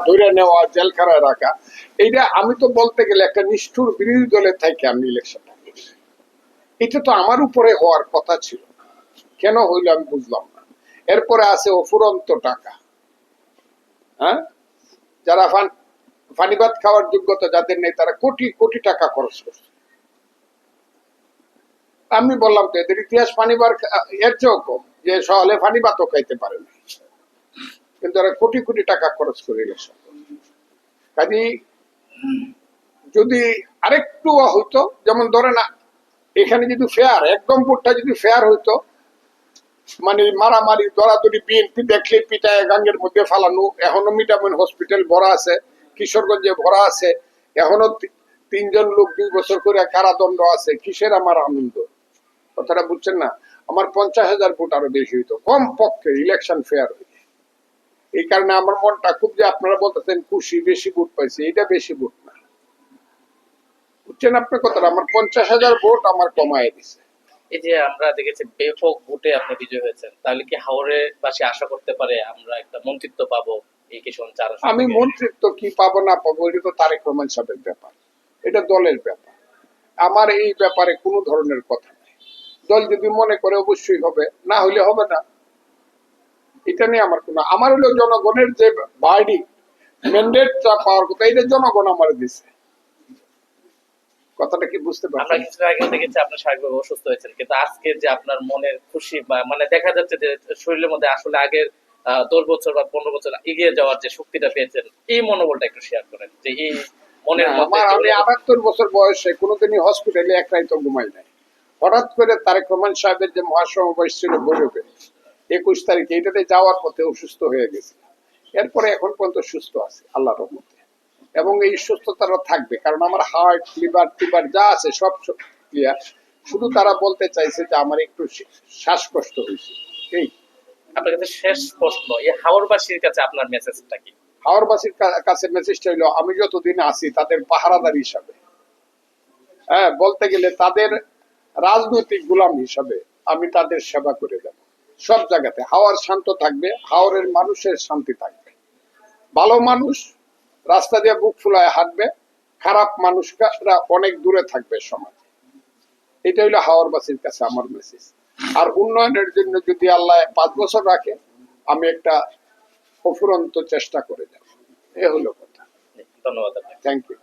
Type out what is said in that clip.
ধরে নেওয়া, জেলখানায় রাখা, এইটা আমি তো বলতে গেলে একটা নিষ্ঠুর বিরোধী দলের থেকে আমি ইলেকশনটা করছি। এটা তো আমার উপরে হওয়ার কথা ছিল, কেন হইল আমি বুঝলাম না। এরপরে আছে অফুরন্ত টাকা, হ্যাঁ, যারা পানিবাদ খাওয়ার যোগ্যতা যাদের নেই তারা কোটি কোটি টাকা খরচ করছে। আমি বললাম তো এদের ইতিহাস পানিবার এর চেয়েও কম, যে সহলে পানিবাতও খাইতে পারে না, কিন্তু এরা কোটি কোটি টাকা খরচ করে ইলেকশন। কাজে যদি আরেকটু হইতো, যেমন ধরে না এখানে যদি ফেয়ার, একদম ভোটটা যদি ফেয়ার হইতো, মানে মারামারি দরাদরি বিএনপি দেখলে পিটায় গাঙ্গের মধ্যে ফালানো, এখনো মিটামিন হসপিটাল ভরা আছে, কিশোরগঞ্জে ভরা আছে, এখনো 3 জন লোক 2 বছর করে কারাদণ্ড আছে, কিসের আমার আনন্দ? কথাটা বুঝছেন না? আমার 50,000 ভোট আরো বেশি হইতো কম পক্ষে, ইলেকশন ফেয়ার হইতো। এই কারণে আমার মনটা খুব, যে আপনারা বলতেছেন খুশি বেশি ভোট পাইছে, এটা বেশি ভোট না, বুঝছেন আপনার কথাটা? আমার 50,000 ভোট আমার কমায় দিছে। এই যে আমরা দেখেছি ব্যাপক ভোটে আপনি বিজয় হয়েছেন, তাহলে কি হাওড়ের বাসী আশা করতে পারে আমরা একটা মন্ত্রিত্ব পাবো এই কিশোরগঞ্জ 4 আসন আমি থেকে? মন্ত্রিত্ব কি পাবো না পাবো এটা তো তারেক রহমান সাহেবের ব্যাপার, এটা দলের ব্যাপার। আমার এই ব্যাপারে কোনো ধরনের কথা নেই। দল যদি মনে করে অবশ্যই হবে, না হলে হবে না, এটা নিয়ে আমার কোনো, আমার হলো জনগণের যে বার্ডি ম্যান্ডেটটা পাওয়ার কথা, এটা জনগণ আমার দিছে। কথাটা কি বুঝতে আমরা পারছেন? কিছুদিন আগে দেখেছি আপনি শারীরিকভাবে অসুস্থ হয়েছেন, কিন্তু আজকে যে আপনার মনের খুশি মানে দেখা যাচ্ছে যে শরীরের মধ্যে আসলে আগের 10 বছর বা 15 বছর এগিয়ে যাওয়ার যে শক্তিটা পেয়েছেন, এই মনোবলটা একটু শেয়ার করেন, যে এই মনের মধ্যে আমি 78 বছর বয়সে কোনোদিনই হসপিটালে এক রাইতো ঘুমাই নাই। হঠাৎ করে তারেক রহমান সাহেবের যে মহাসমাবেশ ছিল বৈঠকে 21 তারিখে, এটাতে যাওয়ার পথে অসুস্থ হয়ে গেছে। এরপরে এখন পর্যন্ত সুস্থ আছে আল্লাহর রহমতে, এবং এই সুস্থতাটা থাকবে, কারণ আমার হার্ট, লিভার টিভার যা আছে সব ক্লিয়ার। শুধু তারা বলতে চাইছে যে আমার একটু শ্বাসকষ্ট হয়েছে, এই। আপনার কাছে শেষ প্রশ্ন, এই হাওড়বাসীর কাছে আপনার মেসেজটা কি? হাওড়বাসীর কাছে মেসেজটা হইলো, আমি যতদিন আছি তাদের পাহারাদার হিসাবে, হ্যাঁ, বলতে গেলে তাদের রাজনৈতিক গোলাম হিসাবে আমি তাদের সেবা করে যাব সব জায়গাতে। হাওড় শান্ত থাকবে, হাওড়ের মানুষের শান্তি থাকবে, ভালো মানুষ রাস্তা দিয়ে বুক ফুলায় হাঁটবে, খারাপ মানুষরা অনেক দূরে থাকবে সমাজে। এটা হইলো হাওড়বাসীর কাছে আমার মেসেজ। আর উন্নয়নের জন্য যদি আল্লাহ 5 বছর রাখে, আমি একটা অফুরন্ত চেষ্টা করে যাব, এ হলো কথা। ধন্যবাদ আপনাকে। Thank you.